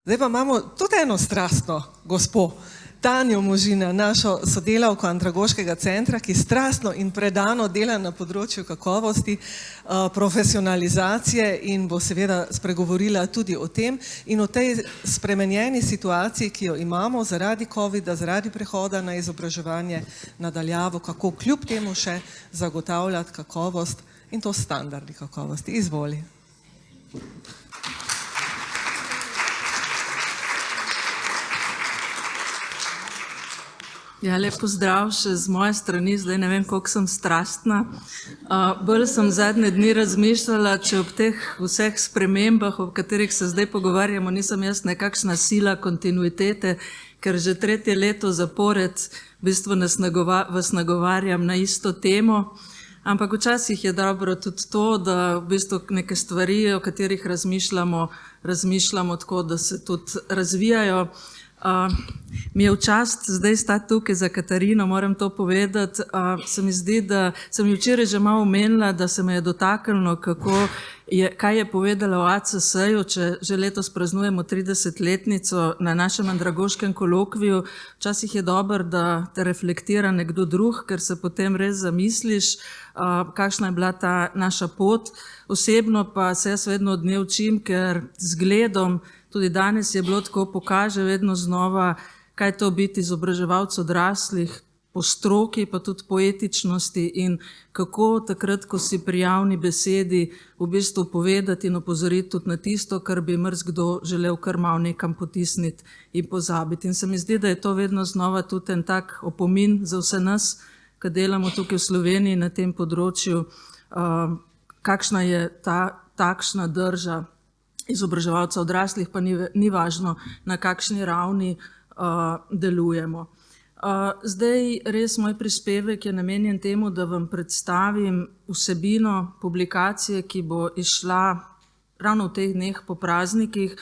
Zdaj pa imamo tudi eno strastno gospo, Tanjo Možina, našo sodelavko Andragoškega centra, ki strastno in predano dela na področju kakovosti, profesionalizacije in bo seveda spregovorila tudi o tem in o tej spremenjeni situaciji, ki jo imamo zaradi covida, zaradi prehoda na izobraževanje nadaljavo, kako kljub temu še zagotavljati kakovost in to standardi kakovosti. Izvoli. Ja, lep pozdrav še z moje strani, zdaj ne vem, koliko sem strastna. Bolj sem zadnje dni razmišljala, če ob teh vseh spremembah, o katerih se zdaj pogovarjamo, nisem jaz nekakšna sila kontinuitete, ker že tretje leto zapored v bistvu vas nagovarjam na isto temo. Ampak včasih je dobro tudi to, da v bistvu neke stvari, o katerih razmišljamo tako, da se tudi razvijajo. Mi je v čast zdaj stati tukaj za Katarino, moram to povedati. Se mi zdi, da sem ji včeraj že malo omenila, da se me je dotaknilo, kaj je povedala o ACS-ju, če že letos praznujemo 30-letnico na našem andragoškem kolokviju. Včasih je dobro, da te reflektira nekdo drug, ker se potem res zamisliš, kakšna je bila ta naša pot. Osebno pa se jaz vedno od nje učim, ker zgledom, tudi danes je bilo tako, pokaže vedno znova, kaj je to biti izobraževalec odraslih, po stroki, pa tudi po etičnosti in kako takrat, ko si pri javni besedi, v bistvu povedati in opozoriti tudi na tisto, kar bi marsikdo želel kar malo nekam potisniti in pozabiti. In se mi zdi, da je to vedno znova tudi en tak opomin za vse nas, ki delamo tukaj v Sloveniji na tem področju, kakšna je ta takšna drža izobraževalca odraslih, pa ni važno, na kakšni ravni delujemo. Zdaj res moj prispevek je namenjen temu, da vam predstavim vsebino publikacije, ki bo izšla ravno v teh dneh po praznikih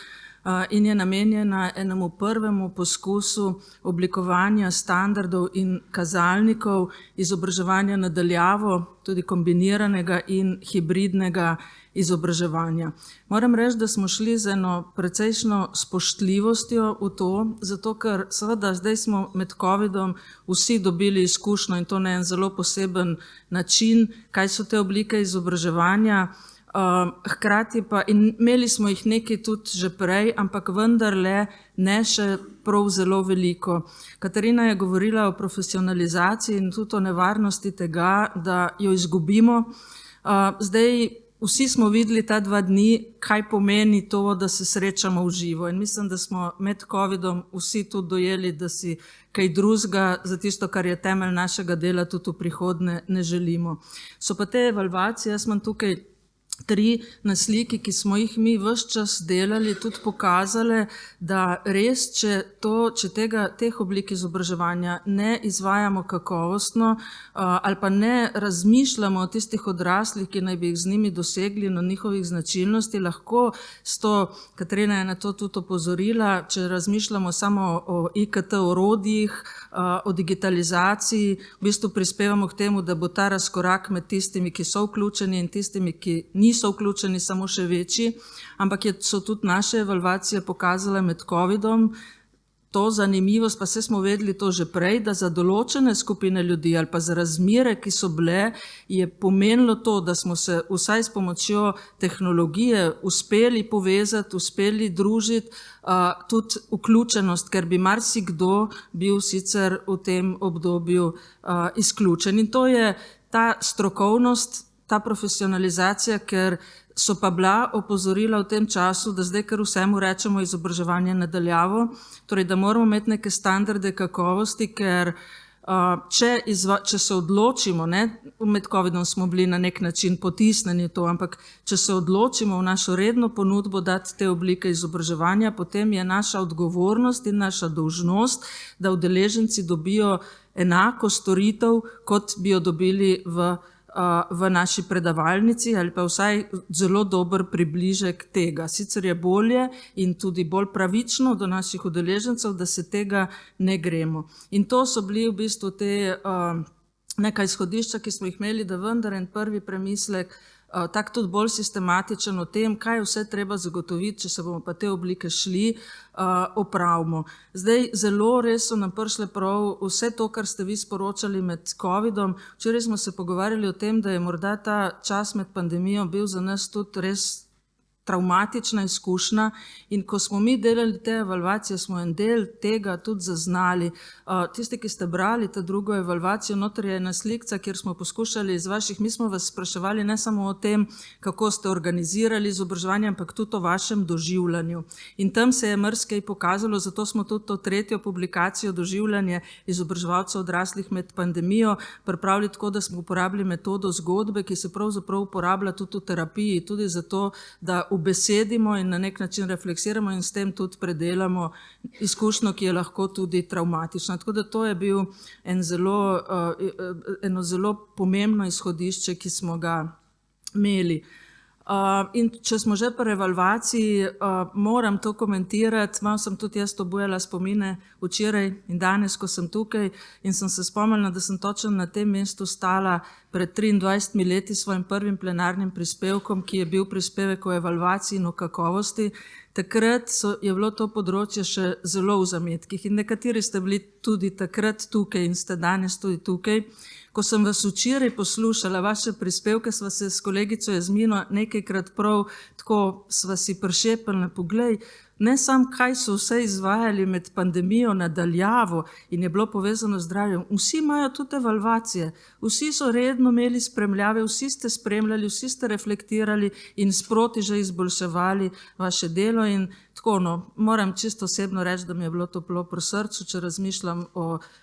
in je namenjena enemu prvemu poskusu oblikovanja standardov in kazalnikov izobraževanja nadaljavo, tudi kombiniranega in hibridnega izobraževanja. Moram reči, da smo šli z eno precejšno spoštljivostjo v to, zato ker seveda zdaj smo med covidom vsi dobili izkušnjo in to na en zelo poseben način, kaj so te oblike izobraževanja, hkrati pa, in imeli smo jih nekaj tudi že prej, ampak vendarle ne še prav zelo veliko. Katarina je govorila o profesionalizaciji in tudi o nevarnosti tega, da jo izgubimo. Zdaj vsi smo videli ta 2 dni, kaj pomeni to, da se srečamo v živo in mislim, da smo med covidom vsi tudi dojeli, da si kaj drugega za tisto, kar je temelj našega dela, tudi v prihodnje ne želimo. So pa te evalvacije, jaz imam tukaj 3 na sliki, ki smo jih mi ves čas delali, tudi pokazali, da res, če teh oblik izobraževanja ne izvajamo kakovostno ali pa ne razmišljamo o tistih odraslih, ki naj bi jih z njimi dosegli, na njihovih značilnosti, lahko Katarina je na to tudi opozorila, če razmišljamo samo o IKT orodjih, o digitalizaciji, v bistvu prispevamo k temu, da bo ta razkorak med tistimi, ki so vključeni in tistimi, ki niso vključeni, samo še večji, ampak so tudi naše evalvacije pokazale med covidom to zanimivost, pa se smo vedeli to že prej, da za določene skupine ljudi ali pa za razmere, ki so bile, je pomenilo to, da smo se vsaj s pomočjo tehnologije uspeli povezati, uspeli družiti, tudi vključenost, ker bi marsikdo bil sicer v tem obdobju izključen. In to je ta strokovnost, ta profesionalizacija, ker so pa bila opozorila v tem času, da zdaj kar vsemu rečemo izobraževanje nadaljavo, torej da moramo imeti neke standarde kakovosti, ker če se odločimo, med covidom smo bili na nek način potisnjeni to, ampak če se odločimo v našo redno ponudbo dati te oblike izobraževanja, potem je naša odgovornost in naša dolžnost, da udeleženci dobijo enako storitev, kot bi jo dobili v naši predavalnici ali pa vsaj zelo dober približek tega. Sicer je bolje in tudi bolj pravično do naših udeležencev, da se tega ne gremo. In to so bili v bistvu te neka izhodišča, ki smo jih imeli, da vendar en prvi premislek tak tudi bolj sistematičen o tem, kaj vse treba zagotoviti, če se bomo pa te oblike šli, opravimo. Zdaj, zelo res so nam prišle prav vse to, kar ste vi sporočali med covidom. Včeraj smo se pogovarjali o tem, da je morda ta čas med pandemijo bil za nas tudi res travmatična izkušnja in ko smo mi delali te evalvacije, smo en del tega tudi zaznali. Tisti, ki ste brali ta drugo evalvacijo, noter je ena slikca, kjer smo poskušali iz vaših, mi smo vas spraševali ne samo o tem, kako ste organizirali izobraževanje, ampak tudi o vašem doživljanju. In tam se je marsikaj pokazalo, zato smo tudi to tretjo publikacijo doživljanje izobraževalcev odraslih med pandemijo pripravili tako, da smo uporabili metodo zgodbe, ki se pravzaprav uporablja tudi v terapiji, tudi zato, da ubesedimo in na nek način refleksiramo in s tem tudi predelamo izkušnjo, ki je lahko tudi travmatična. Tako da to je bil eno zelo pomembno izhodišče, ki smo ga imeli. In če smo že pri evalvaciji, moram to komentirati. Malo sem tudi jaz obujala spomine včeraj in danes, ko sem tukaj in sem se spomnila, da sem točno na tem mestu stala pred 23 leti s svojim prvim plenarnim prispevkom, ki je bil prispevek o evalvaciji in o kakovosti. Takrat je bilo to področje še zelo v zametkih in nekateri ste bili tudi takrat tukaj in ste danes tudi tukaj. Ko sem vas včeraj poslušala, vaše prispevke, sva se s kolegico Jasmino nekajkrat prav tako sva si prišepali na poglej, ne samo kaj so vse izvajali med pandemijo nadaljavo in je bilo povezano z zdravjem, vsi imajo tudi evalvacije, vsi so redno imeli spremljave, vsi ste spremljali, vsi ste reflektirali in sproti že izboljševali vaše delo in tako, moram čisto osebno reči, da mi je bilo toplo pri srcu, če razmišljam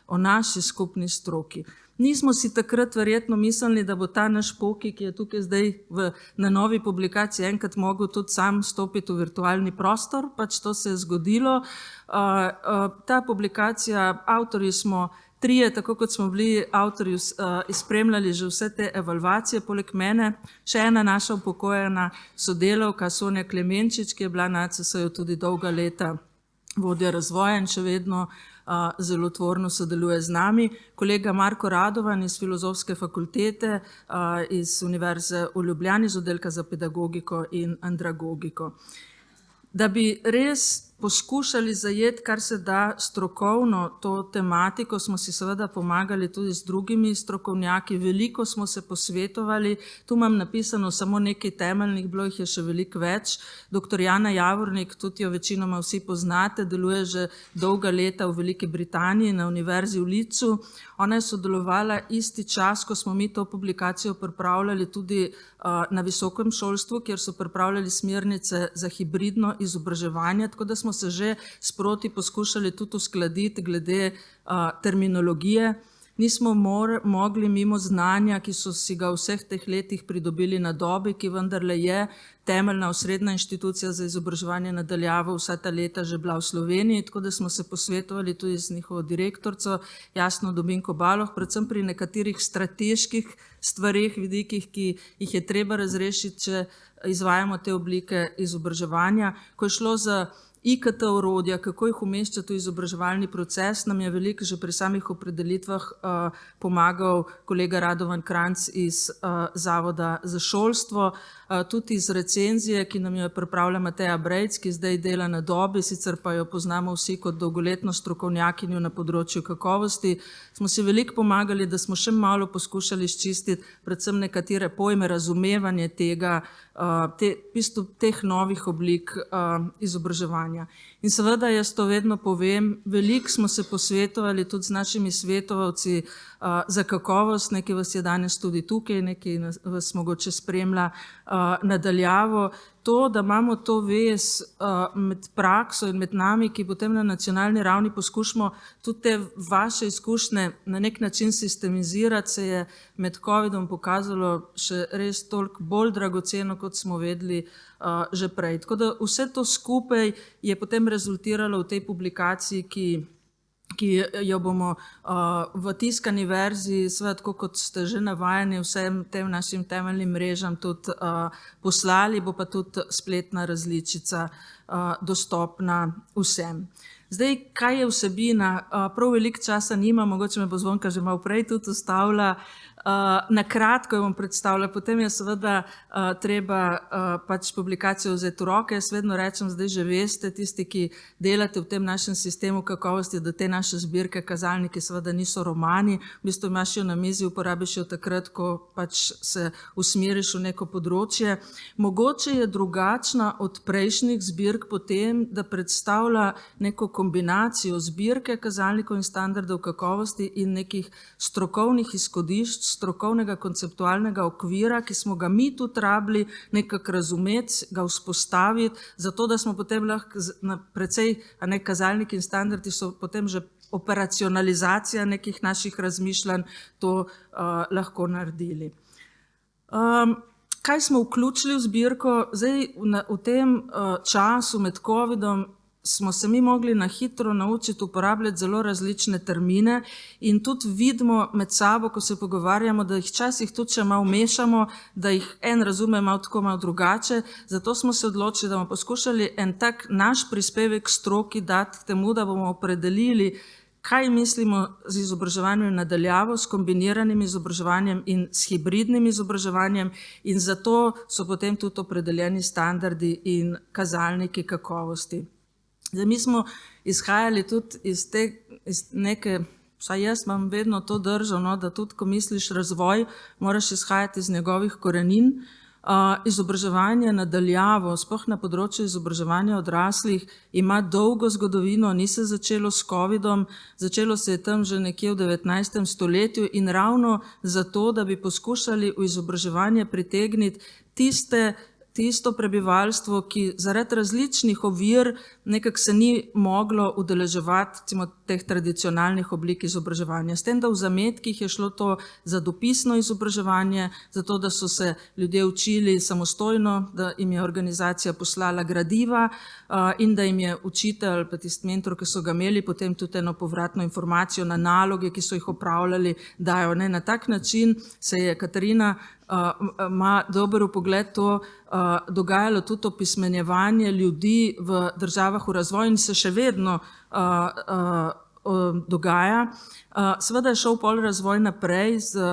o naši skupni stroki. Nismo si takrat verjetno mislili, da bo ta naš Poki, ki je tukaj zdaj na novi publikaciji enkrat mogel tudi sam stopiti v virtualni prostor, pač to se je zgodilo. Ta publikacija, avtorji smo trije, tako kot smo bili avtorji, spremljali že vse te evalvacije, poleg mene, še ena naša upokojena sodelavka, Sonja Klemenčič, ki je bila na ACS-ju tudi dolga leta vodja razvoja in še vedno zelo tvorno sodeluje z nami. Kolega Marko Radovan iz Filozofske fakultete, iz Univerze v Ljubljani, iz oddelka za pedagogiko in andragogiko. Da bi res poskušali zajeti, kar se da strokovno to tematiko, smo si seveda pomagali tudi z drugimi strokovnjaki, veliko smo se posvetovali, tu imam napisano samo nekaj temeljnih, bilo jih je še veliko več. Dr. Jana Javornik, tudi jo večinoma vsi poznate, deluje že dolga leta v Veliki Britaniji na Univerzi v Leedsu. Ona je sodelovala isti čas, ko smo mi to publikacijo pripravljali tudi na visokem šolstvu, kjer so pripravljali smernice za hibridno izobraževanje, tako da smo se že sproti poskušali tudi uskladiti glede terminologije. Nismo mogli mimo znanja, ki so si ga v vseh teh letih pridobili na Dobi, ki vendarle je temeljna osrednja inštitucija za izobraževanje nadaljavo, vsa ta leta že bila v Sloveniji, tako da smo se posvetovali tudi z njihovo direktorico Jasno Dobinko Baloh, predvsem pri nekaterih strateških stvareh, vidikih, ki jih je treba razrešiti, če izvajamo te oblike izobraževanja. Ko je šlo za IKT orodja, kako jih umeščati v izobraževalni proces, nam je veliko že pri samih opredelitvah pomagal kolega Radovan Kranjc iz Zavoda za šolstvo, tudi iz recenzije, ki nam jo je pripravila Mateja Brejc, ki zdaj dela na Dobi, sicer pa jo poznamo vsi kot dolgoletno strokovnjakinjo na področju kakovosti. Smo si veliko pomagali, da smo še malo poskušali sčistiti predvsem nekatere pojme, razumevanje tega, teh novih oblik izobraževanja. In seveda jaz to vedno povem, veliko smo se posvetovali tudi z našimi svetovalci za kakovost, nekaj vas je danes tudi tukaj, nekaj vas mogoče spremlja nadaljavo. To, da imamo to vez med prakso in med nami, ki potem na nacionalni ravni poskušamo tudi te vaše izkušnje na nek način sistemizirati, se je med covidom pokazalo še res toliko bolj dragoceno, kot smo vedeli že prej. Tako da vse to skupaj je potem rezultiralo v tej publikaciji, ki jo bomo v tiskani verziji, seveda tako kot ste že navajeni vsem tem našim temeljnim mrežam tudi poslali, bo pa tudi spletna različica dostopna vsem. Zdaj, kaj je vsebina? Prav veliko časa nima, mogoče me bo Zvonka že malo prej tudi ustavila. Na kratko jo bom predstavila, potem je seveda treba pač publikacijo vzeti v roke. Jaz vedno rečem, zdaj že veste, tisti, ki delate v tem našem sistemu kakovosti, da te naše zbirke, kazalniki seveda niso romani, v bistvu imaš jo na mizi, uporabiš jo takrat, ko pač se usmeriš v neko področje. Mogoče je drugačna od prejšnjih zbirk potem, da predstavlja neko kombinacijo zbirke kazalnikov in standardov kakovosti in nekih strokovnih izhodišč, strokovnega konceptualnega okvira, ki smo ga mi tudi rabili nekako razumeti, ga vzpostaviti, zato da smo potem lahko na precej, kazalniki in standardi so potem že operacionalizacija nekih naših razmišljanj, to lahko naredili. Kaj smo vključili v zbirko? Zdaj, v tem času med covidom smo se mi mogli na hitro naučiti uporabljati zelo različne termine in tudi vidimo med sabo, ko se pogovarjamo, da jih včasih tudi še malo mešamo, da jih en razume malo tako, malo drugače. Zato smo se odločili, da bomo poskušali en tak naš prispevek stroki dati k temu, da bomo opredelili, kaj mislimo z izobraževanjem nadaljavo, s kombiniranim izobraževanjem in s hibridnim izobraževanjem, in zato so potem tudi opredeljeni standardi in kazalniki kakovosti. Zdaj, mi smo izhajali tudi iz neke, vsaj jaz imam vedno to držo, da tudi, ko misliš razvoj, moraš izhajati iz njegovih korenin. Izobraževanje nadaljavo, sploh na področju izobraževanja odraslih, ima dolgo zgodovino, ni se začelo s covidom, začelo se je tam že nekje v 19. stoletju in ravno zato, da bi poskušali v izobraževanje pritegniti tisto prebivalstvo, ki zaradi različnih ovir nekako se ni moglo udeleževati teh tradicionalnih oblik izobraževanja. S tem, da v zametkih je šlo to za dopisno izobraževanje, zato da so se ljudje učili samostojno, da jim je organizacija poslala gradiva in da jim je učitelj ali pa tisti mentor, ki so ga imeli, potem tudi eno povratno informacijo na naloge, ki so jih opravljali, dajo. Na tak način se je Katarina ima dober vpogled to, dogajalo tudi opismenjevanje ljudi v državah v razvoju in se še vedno dogaja. Seveda je šel pol razvoj naprej z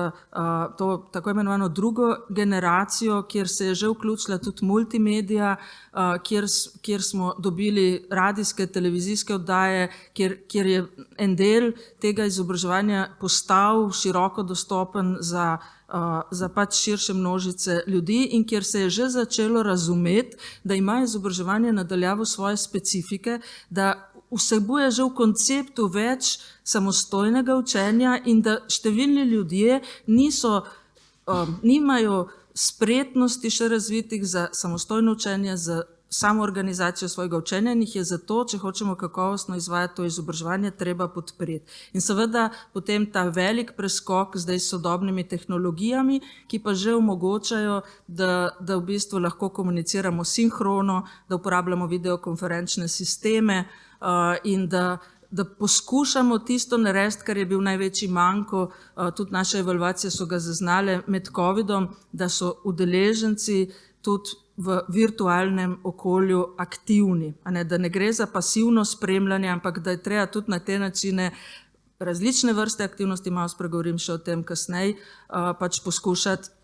to tako imenovano drugo generacijo, kjer se je že vključila tudi multimedija, kjer smo dobili radijske, televizijske oddaje, kjer je en del tega izobraževanja postal široko dostopen za pač širše množice ljudi in kjer se je že začelo razumeti, da ima izobraževanje nadaljavo svoje specifike, da vsebuje že v konceptu več samostojnega učenja in da številni ljudje nimajo spretnosti še razvitih za samostojno učenje, za samoorganizacijo svojega učenja in jih je zato, če hočemo kakovostno izvajati to izobraževanje, treba podpreti. In seveda potem ta velik preskok zdaj s sodobnimi tehnologijami, ki pa že omogočajo, da v bistvu lahko komuniciramo sinhrono, da uporabljamo videokonferenčne sisteme in da poskušamo tisto narediti, kar je bil največji manko, tudi naše evalvacije so ga zaznale med covidom, da so udeleženci tudi v virtualnem okolju aktivni, da ne gre za pasivno spremljanje, ampak da je treba tudi na te načine različne vrste aktivnosti, malo spregovorim še o tem kasneje, pač poskušati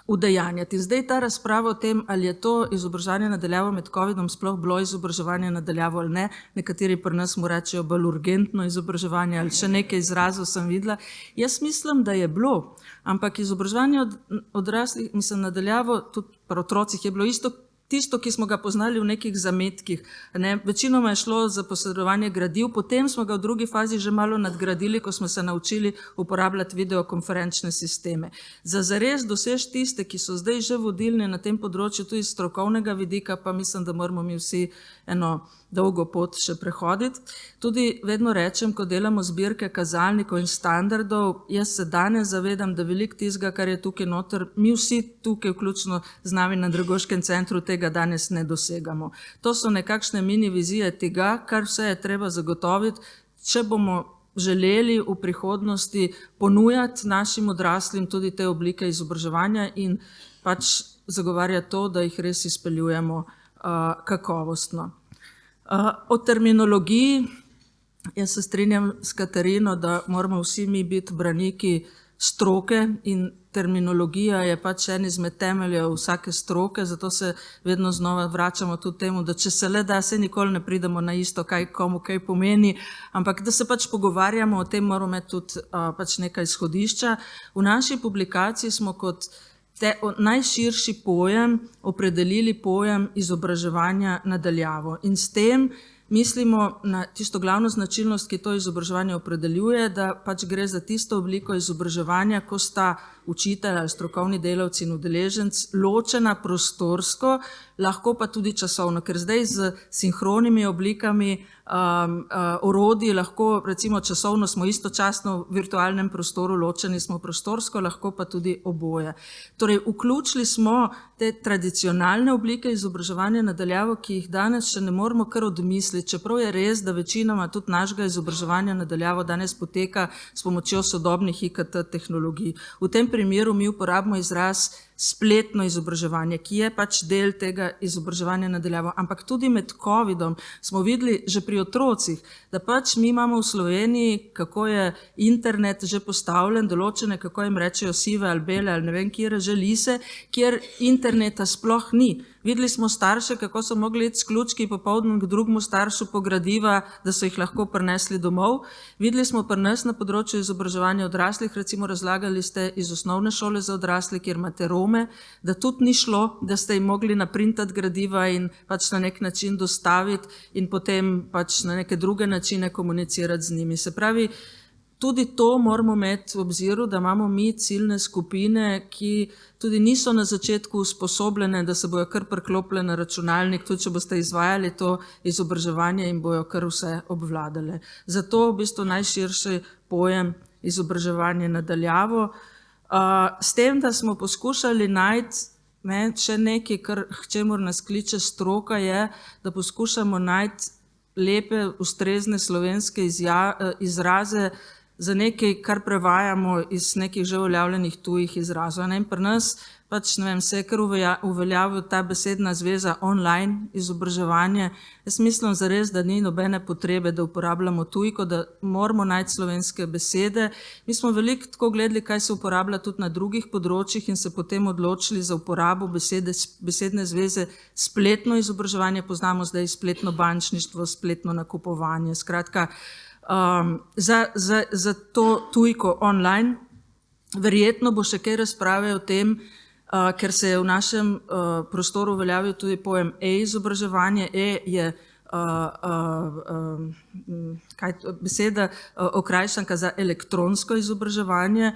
udejanjati. Zdaj ta razprava o tem, ali je to izobraževanje nadaljavo med covidom sploh bilo izobraževanje nadaljavo ali ne, nekateri pri nas mu rečejo bolj urgentno izobraževanje ali še nekaj izrazov sem videla. Jaz mislim, da je bilo, ampak izobraževanje odraslih, mislim, nadaljavo, tudi pri otrocih je bilo tisto, ki smo ga poznali v nekih zametkih. Večinoma je šlo za posredovanje gradiv, potem smo ga v drugi fazi že malo nadgradili, ko smo se naučili uporabljati videokonferenčne sisteme. Za zares dosež tiste, ki so zdaj že vodilni na tem področju, tudi iz strokovnega vidika, pa mislim, da moramo mi vsi eno dolgo pot še prehoditi. Tudi vedno rečem, ko delamo zbirke kazalnikov in standardov, jaz se danes zavedam, da veliko tistega, kar je tukaj noter, mi vsi tukaj, vključno z nami na Dragoškem centru, tega danes ne dosegamo. To so nekakšne mini vizije tega, kar vse je treba zagotoviti, če bomo želeli v prihodnosti ponujati našim odraslim tudi te oblike izobraževanja in pač zagovarjati to, da jih res izpeljujemo kakovostno. O terminologiji Jaz se strinjam s Katarino, da moramo vsi mi biti braniki stroke in terminologija je pač en izmed temeljev vsake stroke, zato se vedno znova vračamo tudi temu, da če se le da, se nikoli ne pridemo na isto, kaj komu kaj pomeni, ampak da se pač pogovarjamo o tem, moramo imeti tudi pač nekaj izhodišča. V naši publikaciji smo kot najširši pojem opredelili pojem izobraževanja na daljavo in s tem mislimo na tisto glavno značilnost, ki to izobraževanje opredeljuje, da pač gre za tisto obliko izobraževanja, ko sta učitelj ali strokovni delavci in udeleženec ločena prostorsko, lahko pa tudi časovno, ker zdaj z sinhronimi oblikami orodij lahko recimo časovno smo istočasno v virtualnem prostoru, ločeni smo prostorsko, lahko pa tudi oboje. Torej, vključili smo te tradicionalne oblike izobraževanja na daljavo, ki jih danes še ne moremo kar odmisliti, čeprav je res, da večinoma tudi našega izobraževanja na daljavo danes poteka s pomočjo sodobnih IKT tehnologij. V tem primeru mi uporabimo izraz spletno izobraževanje, ki je pač del tega izobraževanja na daljavo, ampak tudi med covidom smo videli že pri otrocih, da pač mi imamo v Sloveniji, kako je internet že postavljen, določene, kako jim rečejo, sive ali bele ali ne vem, kjer že lise, kjer interneta sploh ni. Videli smo starše, kako so mogli iti s ključki popoldne k drugemu staršu po gradiva, da so jih lahko prinesli domov. Videli smo pri nas na področju izobraževanja odraslih, recimo razlagali ste iz osnovne šole za odrasle, kjer imate Rome, da tudi ni šlo, da ste jim mogli naprintati gradiva in pač na nek način dostaviti in potem pač na neke druge načine komunicirati z njimi. Se pravi, tudi to moramo imeti v obziru, da imamo mi ciljne skupine, ki tudi niso na začetku usposobljene, da se bojo kar priklopile na računalnik, tudi če boste izvajali to izobraževanje in bojo kar vse obvladale. Zato v bistvu najširši pojem izobraževanje na daljavo. S tem, da smo poskušali najti še nekaj, kar k čemur nas kliče stroka, je, da poskušamo najti lepe, ustrezne slovenske izraze za nekaj, kar prevajamo iz nekih že uveljavljenih tujih izrazov. In pri nas pač, ne vem, se je kar uveljavil ta besedna zveza online izobraževanje. Jaz mislim zares, da ni nobene potrebe, da uporabljamo tujko, da moramo najti slovenske besede. Mi smo veliko tako gledali, kaj se uporablja tudi na drugih področjih in se potem odločili za uporabo besedne zveze spletno izobraževanje. Poznamo zdaj spletno bančništvo, spletno nakupovanje. Skratka, za to tujko online verjetno bo še kaj razprave o tem, ker se je v našem prostoru uveljavil tudi pojem e-izobraževanje. Je beseda okrajšanka za elektronsko izobraževanje,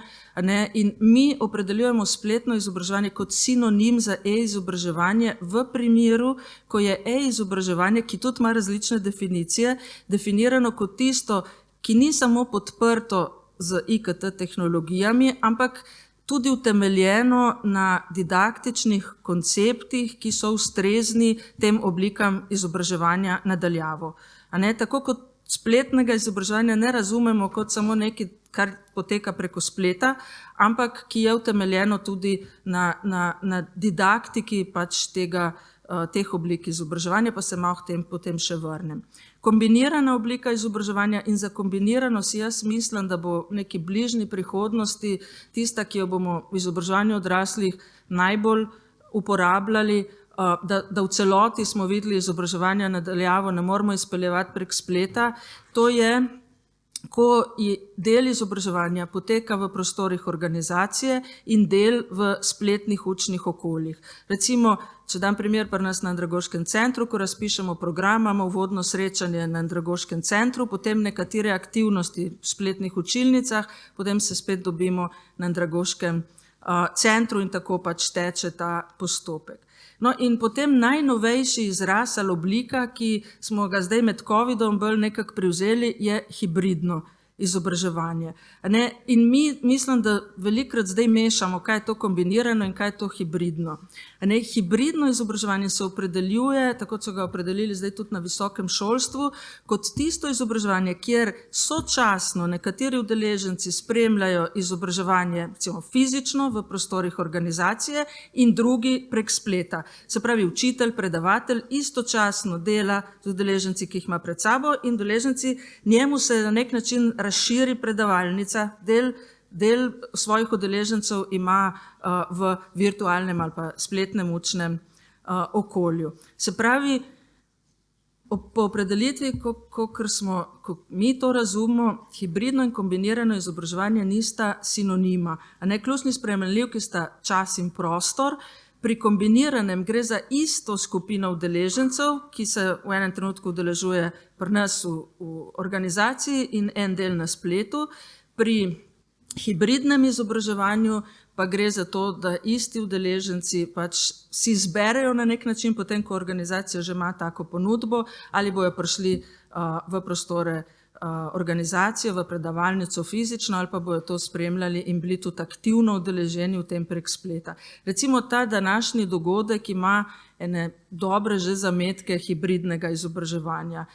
in mi opredeljujemo spletno izobraževanje kot sinonim za e-izobraževanje v primeru, ko je e-izobraževanje, ki tudi ima različne definicije, definirano kot tisto, ki ni samo podprto z IKT tehnologijami, ampak tudi utemeljeno na didaktičnih konceptih, ki so ustrezni tem oblikam izobraževanja na daljavo. Tako kot spletnega izobraževanja ne razumemo kot samo nekaj, kar poteka preko spleta, ampak ki je utemeljeno tudi na didaktiki pač teh oblik izobraževanja, pa se malo k tem potem še vrnem. Kombinirana oblika izobraževanja, in za kombinirano si jaz mislim, da bo v neki bližnji prihodnosti tista, ki jo bomo v izobraževanju odraslih najbolj uporabljali, da v celoti smo videli izobraževanja na daljavo, ne moramo izpeljevati prek spleta. To je, ko del izobraževanja poteka v prostorih organizacije in del v spletnih učnih okoljih. Recimo, če dam primer pri nas na Andragoškem centru, ko razpišemo program, imamo uvodno srečanje na Andragoškem centru, potem nekatere aktivnosti v spletnih učilnicah, potem se spet dobimo na Andragoškem centru in tako pač teče ta postopek. No, in potem najnovejši izraz ali oblika, ki smo ga zdaj med covidom bolj nekako privzeli, je hibridno. izobraževanje. In mislim, da velikokrat zdaj mešamo, kaj je to kombinirano in kaj je to hibridno. Hibridno izobraževanje se opredeljuje, tako so ga opredelili zdaj tudi na visokem šolstvu, kot tisto izobraževanje, kjer sočasno nekateri udeleženci spremljajo izobraževanje recimo fizično v prostorih organizacije in drugi prek spleta. Se pravi, učitelj, predavatelj istočasno dela z udeleženci, ki jih ima pred sabo, in udeleženci, njemu se na nek način razširi predavalnica, del svojih udeležencev ima v virtualnem ali pa spletnem učnem okolju. Se pravi, po opredelitvi, ko mi to razumemo, hibridno in kombinirano izobraževanje nista sinonima. Ključni spremenljivki sta čas in prostor. Pri kombiniranem gre za isto skupino udeležencev, ki se v enem trenutku udeležuje pri nas v organizaciji in en del na spletu. Pri hibridnem izobraževanju pa gre za to, da isti udeleženci pač si izberejo na nek način, potem ko organizacija že ima tako ponudbo, ali bojo prišli v prostore organizacijo, v predavalnico fizično, ali pa bojo to spremljali in bili tudi aktivno udeleženi v tem prek spleta. Recimo ta današnji dogodek ima ene dobre že zametke hibridnega izobraževanja.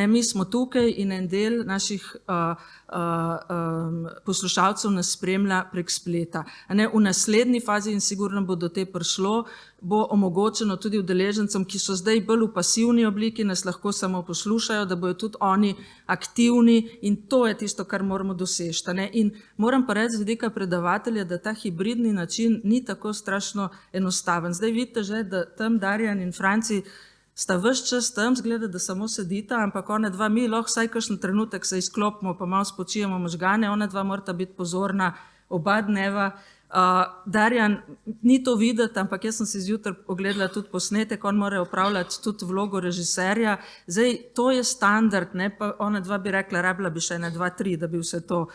Mi smo tukaj in en del naših poslušalcev nas spremlja prek spleta. V naslednji fazi, in sigurno bo do te prišlo, bo omogočeno tudi udeležencem, ki so zdaj bolj v pasivni obliki, nas lahko samo poslušajo, da bojo tudi oni aktivni, in to je tisto, kar moramo doseči. In moram pa reči z vidika predavatelja, da ta hibridni način ni tako strašno enostaven. Zdaj vidite že, da tam Darjan in Franci sta ves čas tam, zgleda, da samo sedita, ampak ona dva, mi lahko vsaj kakšen trenutek se izklopimo, pa malo spočijemo možgane, ona dva morata biti pozorna oba dneva. Darjan ni to videti, ampak jaz sem si zjutraj ogledala tudi posnetek, on mora opravljati tudi vlogo režiserja. Zdaj, to je standard, pa ona dva bi rekla, rabila bi še 1, 2, 3, da bi vse to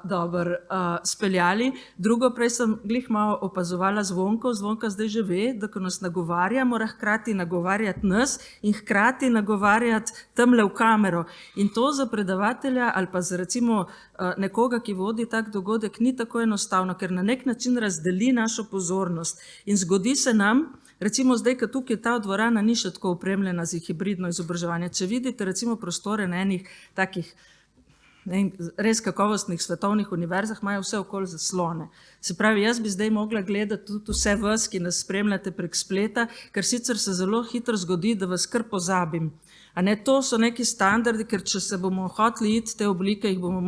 dobro speljali. Drugo, prej sem glih malo opazovala Zvonko, Zvonka zdaj že ve, da ko nas nagovarja, mora hkrati nagovarjati nas in hkrati nagovarjati tamle v kamero. In to za predavatelja ali pa za recimo nekoga, ki vodi tak dogodek, ni tako enostavno, ker na nek način razdeli našo pozornost. In zgodi se nam, recimo zdaj, ko tukaj ta dvorana ni še tako opremljena za hibridno izobraževanje, če vidite recimo prostore na enih takih res kakovostnih svetovnih univerzah, imajo vse okoli zaslone. Se pravi, jaz bi zdaj mogla gledati tudi vse vas, ki nas spremljate prek spleta, ker sicer se zelo hitro zgodi, da vas kar pozabim. To so neki standardi, ker če se bomo hoteli iti te oblike, jih bomo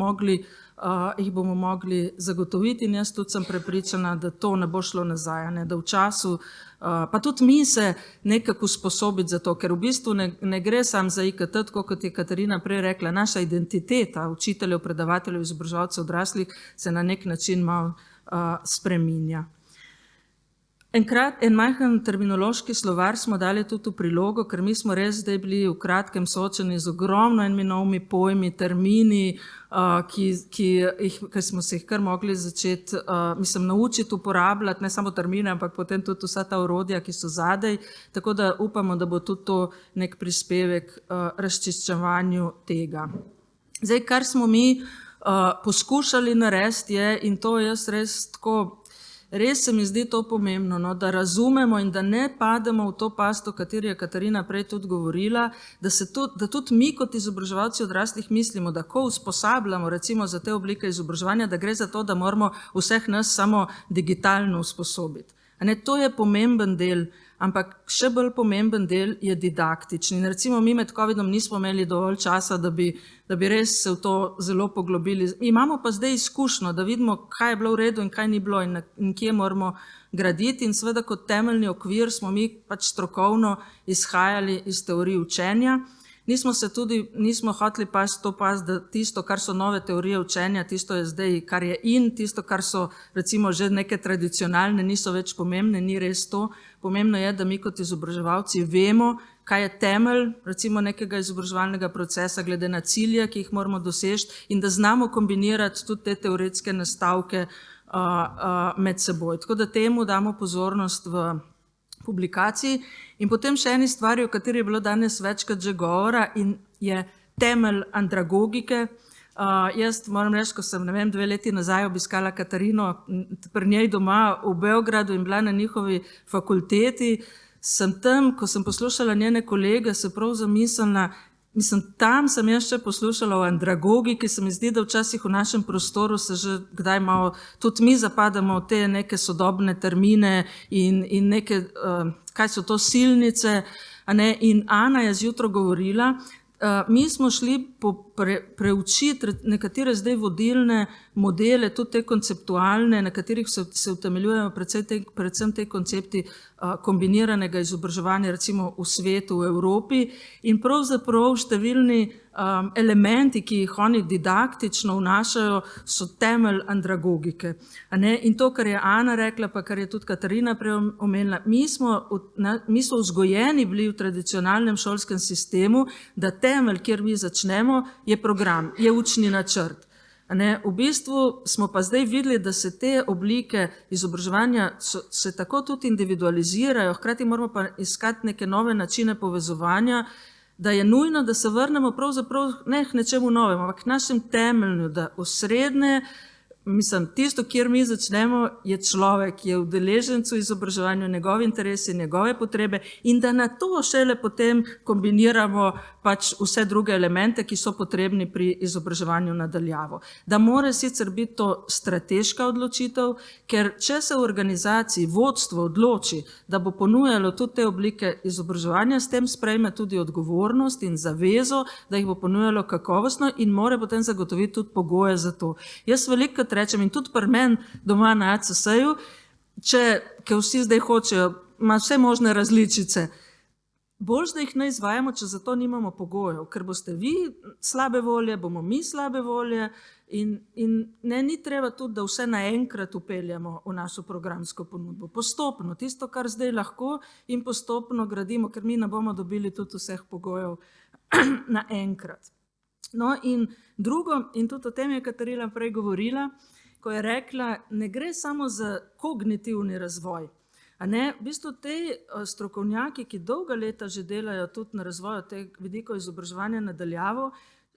mogli zagotoviti, in jaz tudi sem prepričana, da to ne bo šlo nazaj, da v času, pa tudi mi se nekako usposobiti za to, ker v bistvu ne gre sam za IKT, tako kot je Katarina prej rekla, naša identiteta učiteljev, predavateljev, izobraževalcev odraslih se na nek način malo spreminja. En majhen terminološki slovar smo dali tudi v prilogo, ker mi smo res zdaj bili v kratkem soočeni z ogromno enimi novimi pojmi, termini, ki smo se jih kar mogli začeti naučiti uporabljati, ne samo termine, ampak potem tudi vsa ta orodja, ki so zadaj, tako da upamo, da bo tudi to nek prispevek razčiščevanju tega. Zdaj, kar smo mi poskušali narediti je, in to jaz res tako, res se mi zdi to pomembno, da razumemo in da ne pademo v to past, o kateri je Katarina prej tudi govorila, da tudi mi kot izobraževalci odraslih mislimo, da ko usposabljamo recimo za te oblike izobraževanja, da gre za to, da moramo vseh nas samo digitalno usposobiti. To je pomemben del, ampak še bolj pomemben del je didaktični. In recimo mi med covidom nismo imeli dovolj časa, da bi res se v to zelo poglobili. Imamo pa zdaj izkušnjo, da vidimo, kaj je bilo v redu in kaj ni bilo in kje moramo graditi. In seveda kot temeljni okvir smo mi pač strokovno izhajali iz teorij učenja. Nismo hoteli to pasti, da tisto, kar so nove teorije učenja, tisto je zdaj, kar je in, tisto, kar so recimo že neke tradicionalne, niso več pomembne, ni res to. Pomembno je, da mi kot izobraževalci vemo, kaj je temelj recimo nekega izobraževalnega procesa glede na cilje, ki jih moramo doseči, in da znamo kombinirati tudi te teoretske nastavke med seboj. Tako da temu damo pozornost v publikaciji. In potem še eni stvari, o kateri je bilo danes večkrat že govora in je temelj andragogike. Jaz moram reči, ko sem, 2 leti nazaj obiskala Katarino pri njej doma v Beogradu in bila na njihovi fakulteti, sem tam, ko sem poslušala njene kolege, se prav zamislila, tam sem jaz še poslušala o andragogi, ki se mi zdi, da včasih v našem prostoru se že kdaj malo, tudi mi zapadamo v te neke sodobne termine in neke, kaj so to, silnice, a ne, in Ana je zjutraj govorila, mi smo šli preučiti nekatere zdaj vodilne modele, tudi te konceptualne, na katerih se utemeljujejo predvsem te koncepti kombiniranega izobraževanja, recimo v svetu, v Evropi, in pravzaprav številni elementi, ki jih oni didaktično vnašajo, so temelj andragogike. In to, kar je Ana rekla, pa kar je tudi Katarina prej omenila, mi smo vzgojeni bili v tradicionalnem šolskem sistemu, da temelj, kjer mi začnemo, je program, je učni načrt. V bistvu smo pa zdaj videli, da se te oblike izobraževanja se tako tudi individualizirajo, hkrati moramo pa iskati neke nove načine povezovanja, da je nujno, da se vrnemo pravzaprav ne k nečemu novemu, ampak k našem temelju, da osrednje, tisto, kjer mi začnemo, je človek, je udeležencu izobraževanju, njegovi interesi, njegove potrebe in da na to šele potem kombiniramo pač vse druge elemente, ki so potrebni pri izobraževanju nadaljavo. Da mora sicer biti to strateška odločitev, ker če se v organizaciji vodstvo odloči, da bo ponujalo tudi te oblike izobraževanja, s tem sprejme tudi odgovornost in zavezo, da jih bo ponujalo kakovostno in mora potem zagotoviti tudi pogoje za to. Jaz velikokrat rečem in tudi pri meni doma na ACS-ju, ker vsi zdaj hočejo, ima vse možne različice, boljš, da jih ne izvajamo, če za to nimamo pogojev, ker boste vi slabe volje, bomo mi slabe volje in ni treba tudi, da vse naenkrat upeljamo v našo programsko ponudbo. Postopno, tisto, kar zdaj lahko in postopno gradimo, ker mi ne bomo dobili tudi vseh pogojev naenkrat. No in drugo, in tudi o tem je Katarina prej govorila, ko je rekla, ne gre samo za kognitivni razvoj. V bistvu te strokovnjaki, ki dolga leta že delajo tudi na razvoju teh vidikov izobraževanja nadaljavo,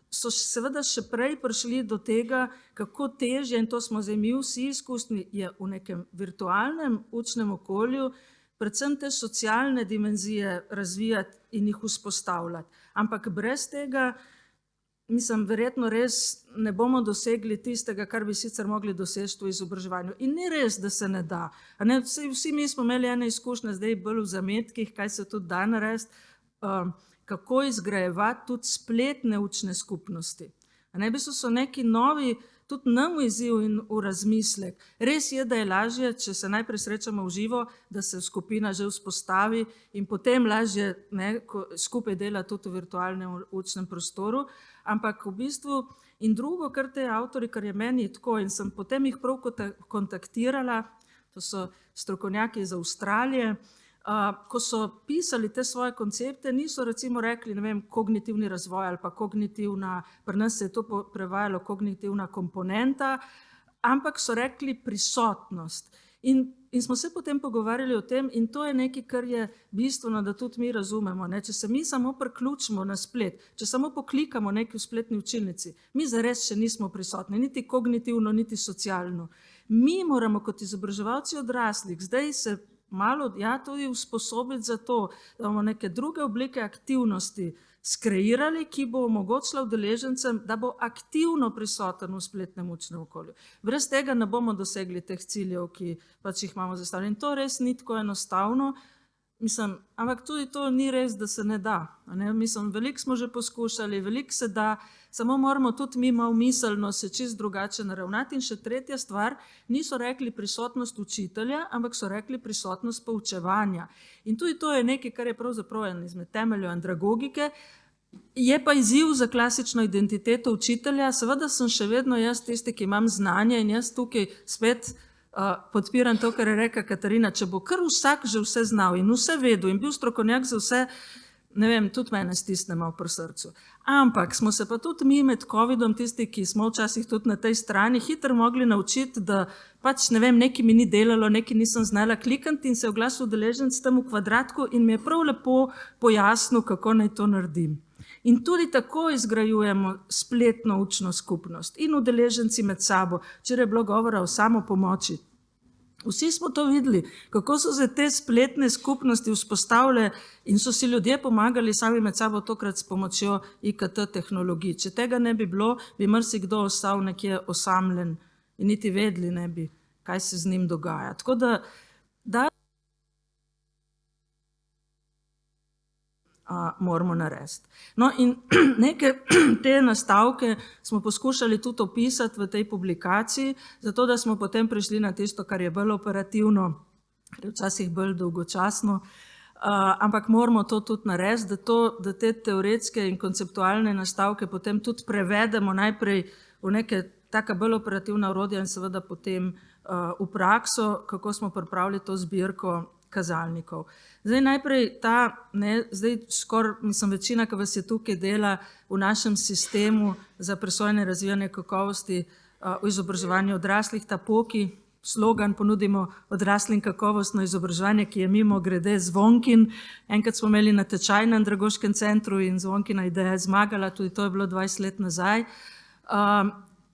so seveda še prej prišli do tega, kako težje, in to smo zdaj mi vsi izkusni, je v nekem virtualnem učnem okolju predvsem te socialne dimenzije razvijati in jih vzpostavljati. Ampak brez tega, verjetno res ne bomo dosegli tistega, kar bi sicer mogli doseči v izobraževanju. In ni res, da se ne da. Vsi mi smo imeli ene izkušnje zdaj bolj v zametkih, kaj se tudi da narediti, kako izgrajevati tudi spletne učne skupnosti. V bistvu so neki novi, tudi nam izziv in v razmislek. Res je, da je lažje, če se najprej srečamo v živo, da se skupina že vzpostavi in potem lažje skupaj dela tudi v virtualnem učnem prostoru. Ampak v bistvu, in drugo, kar te avtori, kar je meni tako, in sem potem jih prav kontaktirala, to so strokovnjaki iz Avstralije, ko so pisali te svoje koncepte, niso recimo rekli, kognitivni razvoj ali pa kognitivna, pri nas se je to prevajalo kognitivna komponenta, ampak so rekli prisotnost. In smo se potem pogovarjali o tem in to je nekaj, kar je bistveno, da tudi mi razumemo. Če se mi samo priključimo na splet, če samo poklikamo nekaj v spletni učilnici, mi zares še nismo prisotni, niti kognitivno, niti socialno. Mi moramo kot izobraževalci odraslih zdaj se malo tudi usposobiti za to, da bomo neke druge oblike aktivnosti skreirali, ki bo omogočila udeležencem, da bo aktivno prisoten v spletnem učnem okolju. Brez tega ne bomo dosegli teh ciljev, ki pač jih imamo zastavljeni. In to res ni tako enostavno, ampak tudi to ni res, da se ne da. Veliko smo že poskušali, veliko se da, samo moramo tudi mi malo miselno se čisto drugače naravnati. In še tretja stvar, niso rekli prisotnost učitelja, ampak so rekli prisotnost poučevanja. In tudi to je nekaj, kar je pravzaprav en izmed temeljev andragogike. Je pa izziv za klasično identiteto učitelja. Seveda sem še vedno jaz tisti, ki imam znanje in jaz tukaj spet podpiram to, kar je rekla Katarina, če bo kar vsak že vse znal in vse vedel in bil strokovnjak za vse, tudi mene stisne malo pri srcu. Ampak smo se pa tudi mi med covidom, tisti, ki smo včasih tudi na tej strani, hitro mogli naučiti, da pač nekaj mi ni delalo, nekaj nisem znala klikati in se oglasil udeleženec tam v kvadratku in mi je prav lepo pojasnil, kako naj to naredim. In tudi tako izgrajujemo spletno učno skupnost in udeleženci med sabo, če je bilo govora o samopomoči. Vsi smo to videli, kako so se te spletne skupnosti vzpostavile in so si ljudje pomagali sami med sabo, tokrat s pomočjo IKT tehnologij. Če tega ne bi bilo, bi marsikdo ostal nekje osamljen in niti vedeli ne bi, kaj se z njim dogaja. Tako da moramo narediti. No in neke te nastavke smo poskušali tudi opisati v tej publikaciji, zato da smo potem prišli na tisto, kar je bolj operativno, kar je včasih bolj dolgočasno, ampak moramo to tudi narediti, da te teoretske in konceptualne nastavke potem tudi prevedemo najprej v neke taka bolj operativna orodja in seveda potem v prakso, kako smo pripravili to zbirko kazalnikov. Zdaj najprej zdaj skoraj, večina, ki vas je tukaj dela v našem sistemu za presojanje razvijanje kakovosti v izobraževanju odraslih, ta POKI, slogan ponudimo odraslim kakovostno izobraževanje, ki je mimo grede Zvonkin. Enkrat smo imeli natečaj na Andragoškem centru in Zvonkina ideja je zmagala, tudi to je bilo 20 let nazaj.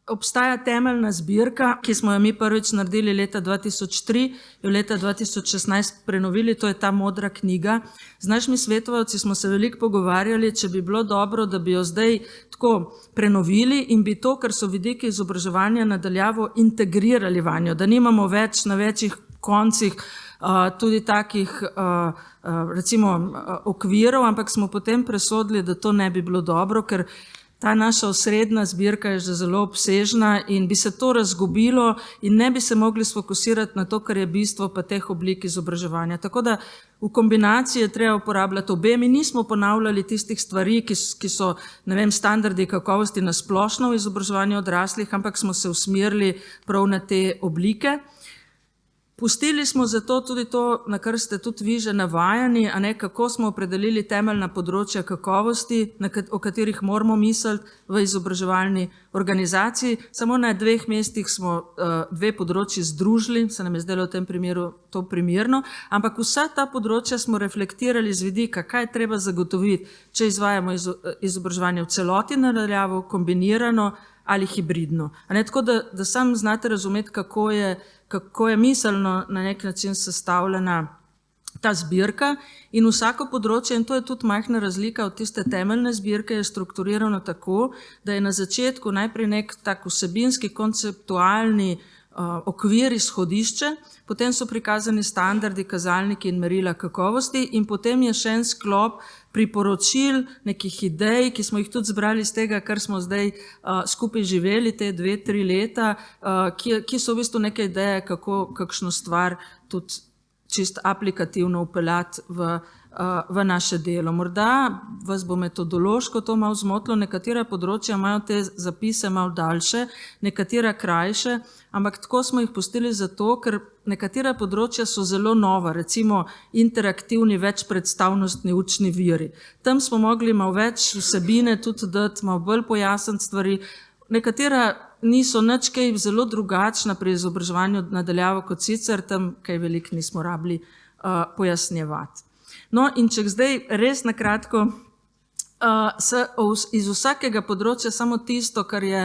Obstaja temeljna zbirka, ki smo jo mi prvič naredili leta 2003, jo leta 2016 prenovili, to je ta modra knjiga. Z našimi svetovalci smo se veliko pogovarjali, če bi bilo dobro, da bi jo zdaj tako prenovili in bi to, kar so vidiki izobraževanja nadaljavo, integrirali vanjo, da nimamo več na večjih koncih tudi takih recimo okvirov, ampak smo potem presodili, da to ne bi bilo dobro, ker ta naša osrednja zbirka je že zelo obsežna in bi se to razgubilo in ne bi se mogli sfokusirati na to, kar je bistvo pa teh oblik izobraževanja. Tako da v kombinaciji je treba uporabljati obe. Mi nismo ponavljali tistih stvari, ki so, standardi kakovosti na splošno v izobraževanju odraslih, ampak smo se usmerili prav na te oblike. Pustili smo zato tudi to, na kar ste tudi vi že navajani, kako smo opredelili temeljna področja kakovosti, o katerih moramo misliti v izobraževalni organizaciji. Samo na 2 mestih smo 2 področji združili, se nam je zdelo v tem primeru to primerno, ampak vsa ta področja smo reflektirali z vidika, kaj je treba zagotoviti, če izvajamo izobraževanje v celoti nadaljavo, kombinirano ali hibridno. Tako da sam znate razumeti, kako je miselno na nek način sestavljena ta zbirka in vsako področje, in to je tudi majhna razlika od tiste temeljne zbirke, je strukturirano tako, da je na začetku najprej nek tak vsebinski, konceptualni okvir, izhodišče, potem so prikazani standardi, kazalniki in merila kakovosti in potem je še en sklop priporočil, nekih idej, ki smo jih tudi zbrali iz tega, kar smo zdaj skupaj živeli te 2-3 leta, ki so v bistvu neke ideje, kako kakšno stvar tudi čist aplikativno upeljati v naše delo. Morda vas bo metodološko to malo zmotilo, nekatera področja imajo te zapise malo daljše, nekatera krajše, ampak tako smo jih pustili zato, ker nekatera področja so zelo nova, recimo interaktivni večpredstavnostni učni viri. Tam smo mogli malo več vsebine tudi dati, malo bolj pojasniti stvari. Nekatera niso nič kaj zelo drugačna pri izobraževanju nadaljavo kot sicer, tam kaj veliko nismo rabili pojasnjevati. No in če zdaj res na kratko iz vsakega področja samo tisto, kar je,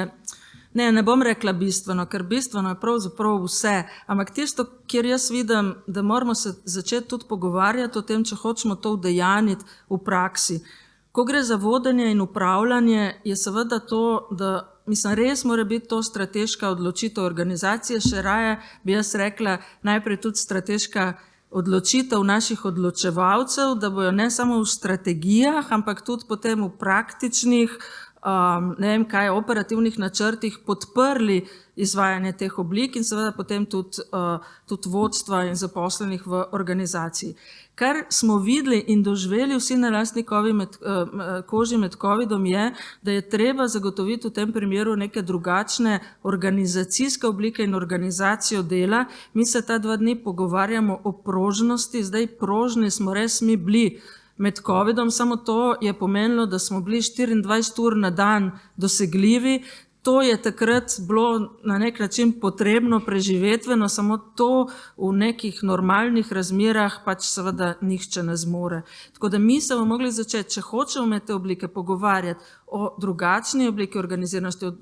ne bom rekla bistveno, ker bistveno je pravzaprav vse, ampak tisto, kjer jaz vidim, da moramo se začeti tudi pogovarjati o tem, če hočemo to udejaniti v praksi. Ko gre za vodenje in upravljanje, je seveda to, da res mora biti to strateška odločitev organizacije, še raje bi jaz rekla najprej tudi strateška odločitev naših odločevalcev, da bojo ne samo v strategijah, ampak tudi potem v praktičnih, operativnih načrtih podprli izvajanje teh oblik in seveda potem tudi vodstva in zaposlenih v organizaciji. Kar smo videli in doživeli vsi na lastni koži med covidom je, da je treba zagotoviti v tem primeru neke drugačne organizacijske oblike in organizacijo dela. Mi se ta 2 dni pogovarjamo o prožnosti, zdaj prožni smo res mi bili med covidom, samo to je pomenilo, da smo bili 24 ur na dan dosegljivi. to je takrat bilo na nek način potrebno preživetveno, samo to v nekih normalnih razmerah pač seveda nihče ne zmore. Tako da mi se bomo mogli začeti, če hočemo med te oblike pogovarjati o drugačni obliki organiziranosti,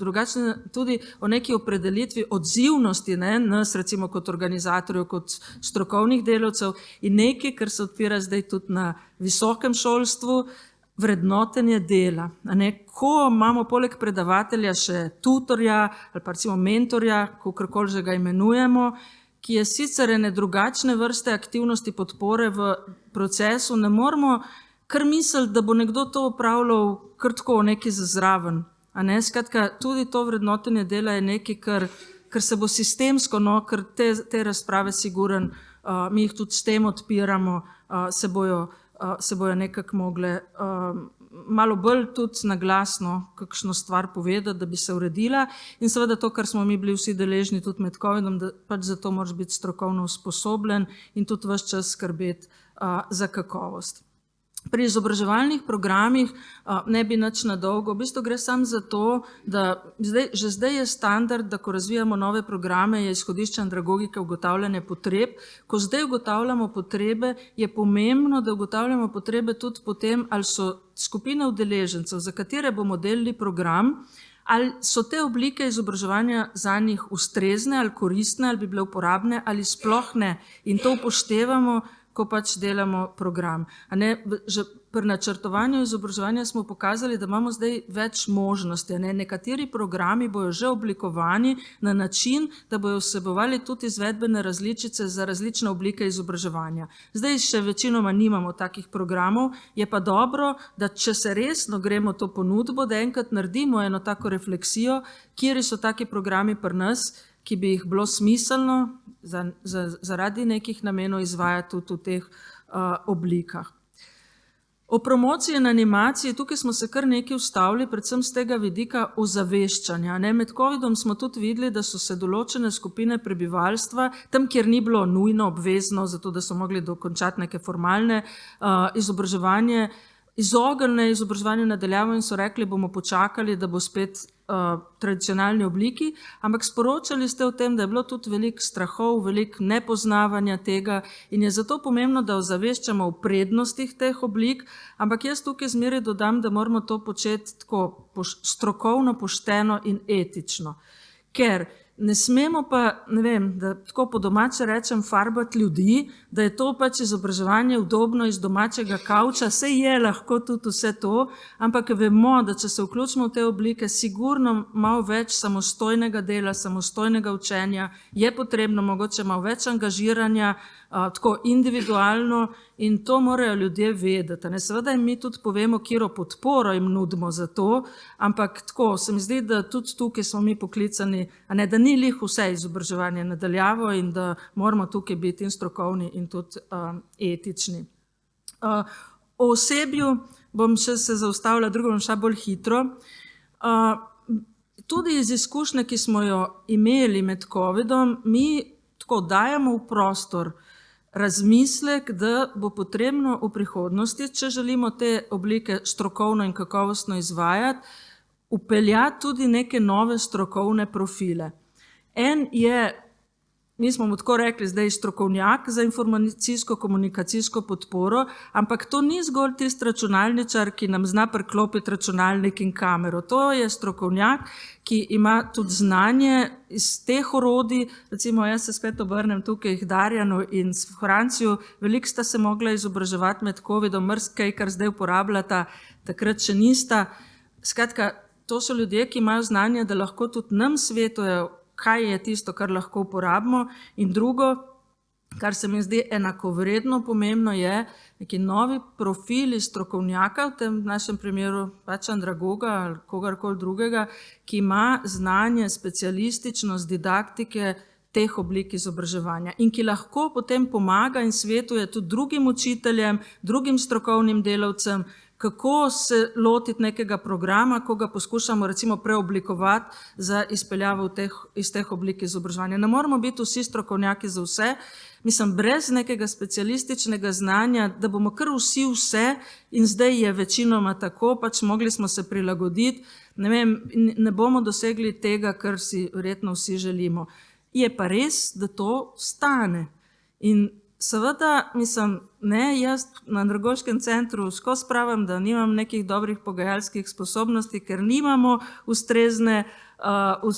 tudi o neki opredelitvi odzivnosti, ne, nas recimo kot organizatorjev, kot strokovnih delavcev in nekaj, kar se odpira zdaj tudi na visokem šolstvu, vrednotenje dela. Ko imamo poleg predavatelja še tutorja ali pa recimo mentorja, kakorkoli že ga imenujemo, ki je sicer ene drugačne vrste aktivnosti podpore v procesu, ne moramo kar misliti, da bo nekdo to opravljal kar tako nekaj za zraven. Skratka, tudi to vrednotenje dela je nekaj, kar se bo sistemsko, ker te razprave sigurno, mi jih tudi s tem odpiramo, se bojo nekako mogle malo bolj tudi naglasno kakšno stvar povedati, da bi se uredila in seveda to, kar smo mi bili vsi deležni tudi med covidom, da pač za to moraš biti strokovno usposobljen in tudi ves čas skrbeti za kakovost. Pri izobraževalnih programih ne bi nič na dolgo, v bistvu gre samo za to, da že zdaj je standard, da ko razvijamo nove programe, je izhodišče andragogike ugotavljanje potreb. Ko zdaj ugotavljamo potrebe, je pomembno, da ugotavljamo potrebe tudi potem, ali so skupine udeležencev, za katere bomo delili program, ali so te oblike izobraževanja za njih ustrezne ali koristne, ali bi bile uporabne ali sploh ne. In to upoštevamo, ko pač delamo program. Že pri načrtovanju izobraževanja smo pokazali, da imamo zdaj več možnosti. Nekateri programi bojo že oblikovani na način, da bojo vsebovali tudi izvedbene različice za različne oblike izobraževanja. Zdaj še večinoma nimamo takih programov, je pa dobro, da če se resno gremo to ponudbo, da enkrat naredimo eno tako refleksijo, kjeri so taki programi pri nas, ki bi jih bilo smiselno zaradi nekih namenov izvajati tudi v teh oblikah. O promociji in animaciji, tukaj smo se kar nekaj ustavili, predvsem z tega vidika ozaveščanja. Med covidom smo tudi videli, da so se določene skupine prebivalstva, tam, kjer ni bilo nujno obvezno, zato da so mogli dokončati neke formalne izobraževanje, izognili izobraževanju nadaljavo in so rekli, bomo počakali, da bo spet tradicionalni obliki, ampak sporočali ste o tem, da je bilo tudi veliko strahov, veliko nepoznavanja tega in je zato pomembno, da ozaveščamo o prednostih teh oblik, ampak jaz tukaj zmeraj dodam, da moramo to početi tako strokovno, pošteno in etično. Ker ne smemo pa, ne vem, da tako po domače rečem, farbati ljudi, da je to pač izobraževanje udobno iz domačega kavča, saj je lahko tudi vse to, ampak vemo, da če se vključimo v te oblike, sigurno malo več samostojnega dela, samostojnega učenja, je potrebno mogoče malo več angažiranja, tako individualno in to morajo ljudje vedeti. Seveda jim mi tudi povemo, katero podporo jim nudimo za to, ampak tako se mi zdi, da tudi tukaj smo mi poklicani, da ni lih vse izobraževanje nadaljavo in da moramo tukaj biti in strokovni in tudi etični. O osebju bom še se zaustavila, drugo bom šla bolj hitro. Tudi iz izkušnje, ki smo jo imeli med covidom, mi tako dajemo v prostor razmislek, da bo potrebno v prihodnosti, če želimo te oblike strokovno in kakovostno izvajati, vpeljati tudi neke nove strokovne profile. En je, mi smo mu tako rekli, zdaj strokovnjak za informacijsko-komunikacijsko podporo, ampak to ni zgolj tisti računalničar, ki nam zna priklopiti računalnik in kamero. To je strokovnjak, ki ima tudi znanje iz teh orodij, recimo jaz se spet obrnem tukaj k Darjanu in Franciju, veliko sta se mogla izobraževati med covidom, marsikaj, kar zdaj uporabljata, takrat še nista. Skratka, to so ljudje, ki imajo znanje, da lahko tudi nam svetujejo, kaj je tisto, kar lahko uporabimo. In drugo, kar se mi zdi enakovredno pomembno, je neki novi profili strokovnjaka, v tem našem primeru pač andragoga ali kogarkoli drugega, ki ima znanje, specialističnost, didaktike teh oblik izobraževanja in ki lahko potem pomaga in svetuje tudi drugim učiteljem, drugim strokovnim delavcem, kako se lotiti nekega programa, ko ga poskušamo recimo preoblikovati za izpeljavo iz teh oblik izobraževanja. Ne moramo biti vsi strokovnjaki za vse, mislim, brez nekega specialističnega znanja, da bomo kar vsi vse in zdaj je večinoma tako, pač mogli smo se prilagoditi, ne vem, ne bomo dosegli tega, kar si verjetno vsi želimo. Je pa res, da to stane. In seveda, mislim, ne, jaz na Andragoškem centru skozi pravim, da nimam nekih dobrih pogajalskih sposobnosti, ker nimamo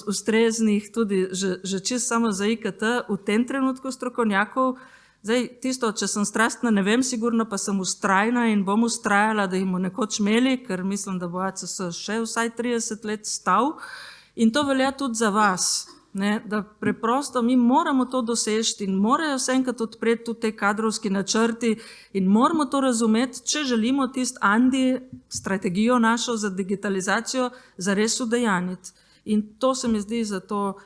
ustreznih tudi že čisto samo za IKT v tem trenutku strokovnjakov. Zdaj, tisto, če sem strastna, ne vem sigurno, pa sem ustrajna in bom ustrajala, da jih bomo nekoč imeli, ker mislim, da bo ACS še vsaj 30 let stal. In to velja tudi za vas. Ne, da preprosto mi moramo to dosežiti in morajo se enkrat odpreti tudi te kadrovski načrti in moramo to razumeti, če želimo tisto Andi strategijo našo za digitalizacijo zares udejanjiti. In to se mi zdi zato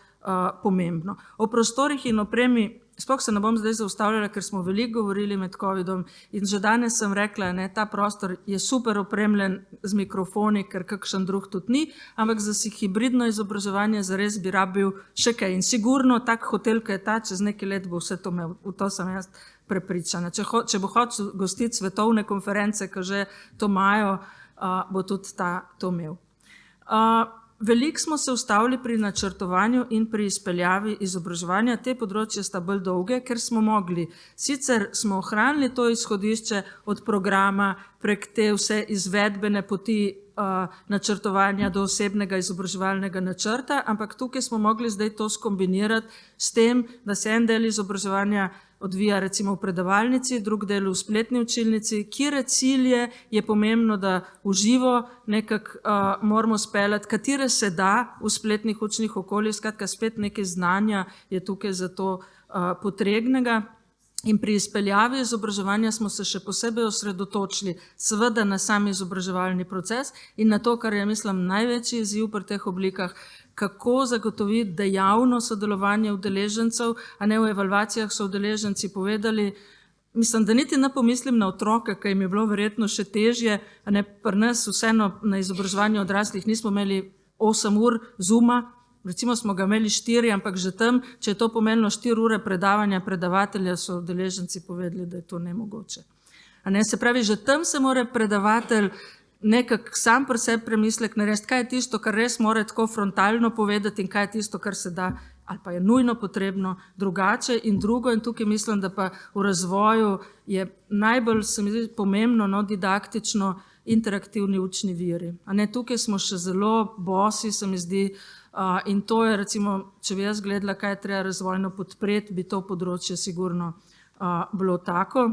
pomembno. O prostorih in opremi sploh se ne bom zdaj zaustavljala, ker smo veliko govorili med covidom in že danes sem rekla, ne, ta prostor je super opremljen z mikrofoni, ker kakšen drug tudi ni, ampak za hibridno izobraževanje zares bi rabil še kaj. In sigurno tak hotel, ki je ta, čez nekaj let bo vse to imel. V to sem jaz prepričana. Če bo hotel gostiti svetovne konference, ki že to imajo, bo tudi ta to imel. Veliko smo se ustavili pri načrtovanju in pri izpeljavi izobraževanja. Te področje sta bolj dolge, ker smo mogli. Sicer smo ohranili to izhodišče od programa prek te vse izvedbene poti načrtovanja do osebnega izobraževalnega načrta, ampak tukaj smo mogli zdaj to skombinirati s tem, da se en del izobraževanja odvija recimo v predavalnici, drug del v spletni učilnici. Kire cilje je pomembno, da v živo nekako moramo speljati, katere se da v spletnih učnih okoljih, skratka spet nekaj znanja je tukaj za to potrebnega. In pri izpeljavi izobraževanja smo se še posebej osredotočili seveda na sam izobraževalni proces in na to, kar je, mislim, največji izziv pri teh oblikah, kako zagotoviti dejavno sodelovanje udeležencev, a ne v evalvacijah so udeleženci povedali, mislim, da niti ne pomislim na otroke, ki jim je bilo verjetno še težje, a ne pri nas vseeno na izobraževanju odraslih nismo imeli 8 ur Zooma, recimo smo ga imeli 4, ampak že tam, če je to pomenilo 4 ure predavanja predavatelja, so udeleženci povedali, da je to nemogoče. A ne, se pravi, že tam se mora predavatelj nekako sam pri sebi premislek narediti, kaj je tisto, kar res mora tako frontalno povedati in kaj je tisto, kar se da ali pa je nujno potrebno drugače in drugo. In tukaj mislim, da pa v razvoju je najbolj, se mi zdi, pomembno, no, didaktično interaktivni učni viri. A ne, tukaj smo še zelo bosi, se mi zdi, in to je recimo, če bi jaz gledala, kaj je treba razvojno podpreti, bi to področje sigurno bilo tako.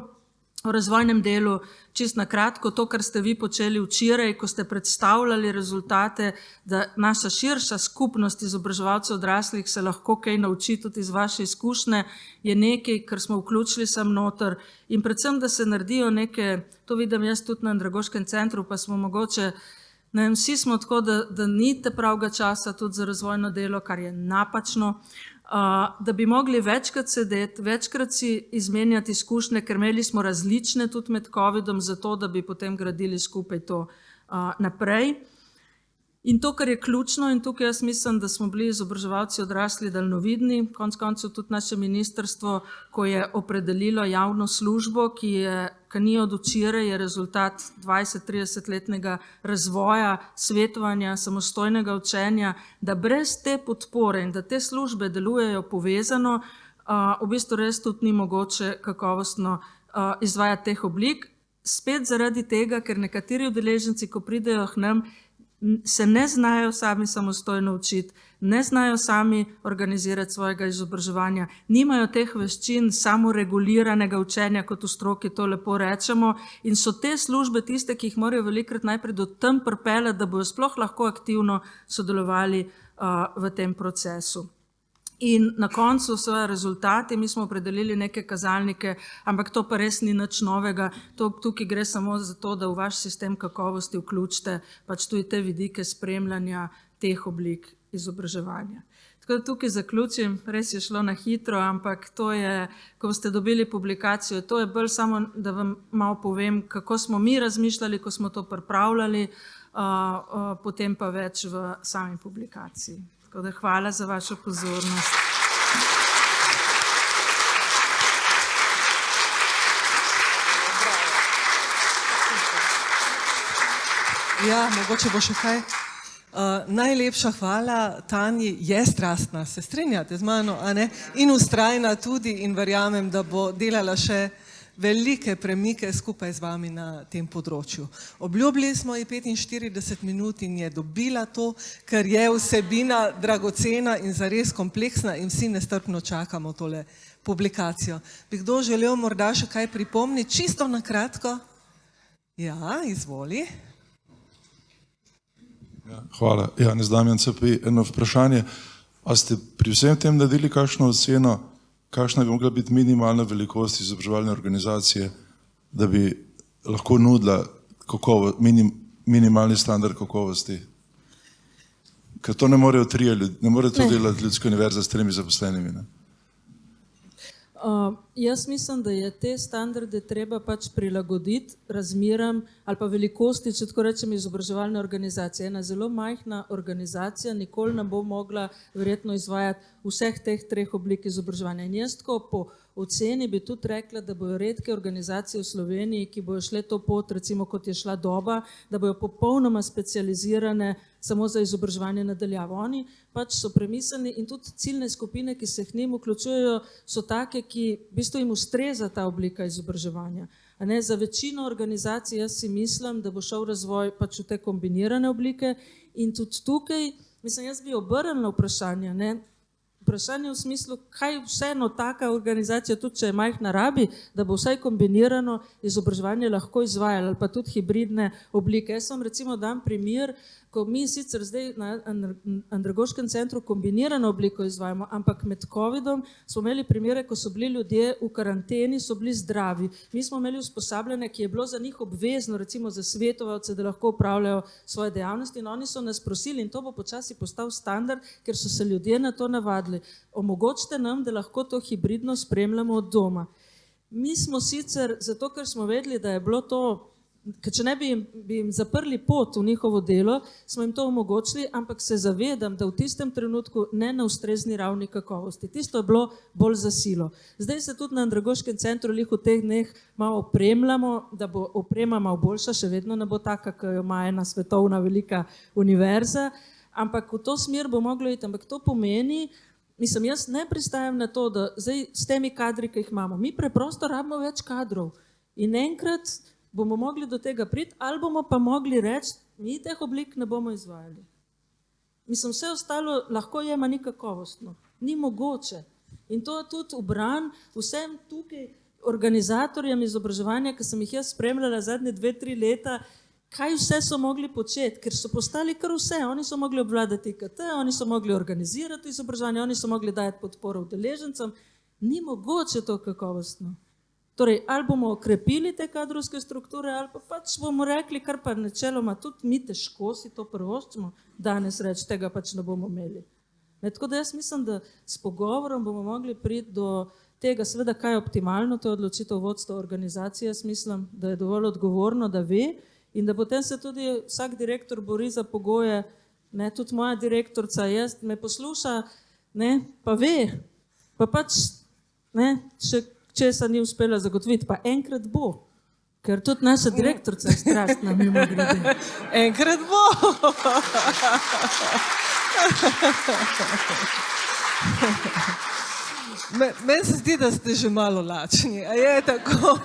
V razvojnem delu, čisto na kratko, to, kar ste vi počeli včeraj, ko ste predstavljali rezultate, da naša širša skupnost izobraževalcev odraslih se lahko kaj nauči tudi iz vaše izkušnje, je nekaj, kar smo vključili sem noter in predvsem, da se naredijo neke, to vidim jaz tudi na Andragoškem centru, pa smo mogoče, ne vem, vsi smo tako, da ni te pravega časa tudi za razvojno delo, kar je napačno, da bi mogli večkrat sedeti, večkrat si izmenjati izkušnje, ker imeli smo različne tudi med covidom, zato da bi potem gradili skupaj to naprej. In to, kar je ključno, in tukaj jaz mislim, da smo bili izobraževalci odrasli daljnovidni, konec koncev tudi naše ministrstvo, ko je opredelilo javno službo, ki ni od včeraj, je rezultat 20-30-letnega razvoja, svetovanja, samostojnega učenja, da brez te podpore in da te službe delujejo povezano, v bistvu res tudi ni mogoče kakovostno izvajati teh oblik. Spet zaradi tega, ker nekateri udeleženci, ko pridejo k nam, se ne znajo sami samostojno učiti, ne znajo sami organizirati svojega izobraževanja, nimajo teh veščin samoreguliranega učenja, kot v stroki to lepo rečemo, in so te službe tiste, ki jih morajo velikokrat najprej do tam pripeljati, da bojo sploh lahko aktivno sodelovali v tem procesu. In na koncu so rezultati, mi smo opredelili neke kazalnike, ampak to pa res ni nič novega, tukaj gre samo za to, da v vaš sistem kakovosti vključite pač tudi te vidike spremljanja teh oblik izobraževanja. Tako da tukaj zaključim, res je šlo na hitro, ampak to je, ko boste dobili publikacijo, to je bolj samo, da vam malo povem, kako smo mi razmišljali, ko smo to pripravljali, potem pa več v sami publikaciji. Tako da hvala za vašo pozornost. Ja, mogoče bo še kaj. Najlepša hvala Tanji, je strastna, se strinjate z mano, a ne? In vztrajna tudi in verjamem, da bo delala še velike premike skupaj z vami na tem področju. Obljubili smo ji 45 minut in je dobila to, ker je vsebina dragocena in zares kompleksna in vsi nestrpno čakamo tole publikacijo. Bi kdo želel morda še kaj pripomniti? Čisto na kratko? Ja, izvoli. Ja, hvala. Janez Damjan CPI, eno vprašanje. A ste pri vsem tem naredili kakšno oceno, kakšna bi mogla biti minimalna velikost izobraževalne organizacije, da bi lahko nudila minimalni standard kakovosti? Ker to ne morejo ne more to delati Ljudska univerza s 3 zaposlenimi, ne? Jaz mislim, da je te standarde treba pač prilagoditi razmeram ali pa velikosti, če tako rečem, izobraževalne organizacije. Ena zelo majhna organizacija nikoli ne bo mogla verjetno izvajati vseh teh 3 oblik izobraževanja. In jaz tako po oceni bi tudi rekla, da bojo redke organizacije v Sloveniji, ki bojo šle to pot, recimo kot je šla Doba, da bojo popolnoma specializirane samo za izobraževanje nadaljavo. Oni pač so premisleni in tudi ciljne skupine, ki se k njim vključujejo, so take, ki v bistvu jim ustreza ta oblika izobraževanja. A ne, za večino organizacij jaz si mislim, da bo šel razvoj pač v te kombinirane oblike in tudi tukaj, mislim, jaz bi obrnila vprašanje, ne, vprašanje v smislu, kaj vseeno taka organizacija, tudi če je majhna, rabi, da bo vsaj kombinirano izobraževanje lahko izvajalo ali pa tudi hibridne oblike. Jaz vam recimo dam primer, ko mi sicer zdaj na Andragoškem centru kombinirano obliko izvajamo, ampak med covidom smo imeli primere, ko so bili ljudje v karanteni, so bili zdravi. Mi smo imeli usposabljanje, ki je bilo za njih obvezno, recimo za svetovalce, da lahko upravljajo svoje dejavnosti in oni so nas prosili in to bo počasi postal standard, ker so se ljudje na to navadili. Omogočite nam, da lahko to hibridno spremljamo od doma. Mi smo sicer, zato ker smo vedeli, da je bilo to, ker če ne bi jim zaprli pot v njihovo delo, smo jim to omogočili, ampak se zavedam, da v tistem trenutku ne na ustrezni ravni kakovosti. Tisto je bilo bolj za silo. Zdaj se tudi na Andragoškem centru v teh dneh malo opremljamo, da bo oprema malo boljša, še vedno ne bo taka, ki jo ima ena svetovna velika univerza, ampak v to smer bo moglo iti, ampak to pomeni, mislim, jaz ne pristajam na to, da zdaj s temi kadri, ki jih imamo, mi preprosto rabimo več kadrov in enkrat bomo mogli do tega priti, ali bomo pa mogli reči, mi teh oblik ne bomo izvajali. Mislim, vse ostalo lahko je, ma ni kakovostno. Ni mogoče. In to je tudi ubran vsem tukaj organizatorjem izobraževanja, ki sem jih jaz spremljala zadnje 2-3 leta, kaj vse so mogli početi, ker so postali kar vse. Oni so mogli obvladati IKT, oni so mogli organizirati izobraževanje, oni so mogli dajati podporo udeležencem. Ni mogoče to kakovostno. Torej, ali bomo okrepili te kadrovske strukture, ali pa pač bomo rekli, kar pa načeloma tudi mi težko si to privoščimo, danes reči, tega pač ne bomo imeli. Tako da jaz mislim, da s pogovorom bomo mogli priti do tega, seveda, kaj je optimalno, to je odločitev vodstva organizacije, jaz mislim, da je dovolj odgovorno, da ve in da potem se tudi vsak direktor bori za pogoje, ne, tudi moja direktorica, jaz me posluša, ne, pa ve, pa pač, ne, česa ni uspela zagotoviti, pa enkrat bo, ker tudi naša direktorica je strastna, mimogrede. Enkrat bo. Meni se zdi, da ste že malo lačni, a je tako?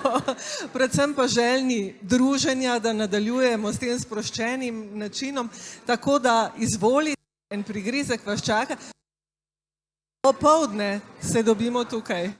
Predvsem pa željni druženja, da nadaljujemo s tem sproščenim načinom, tako da izvolite, en prigrizek vas čaka. Popoldne se dobimo tukaj.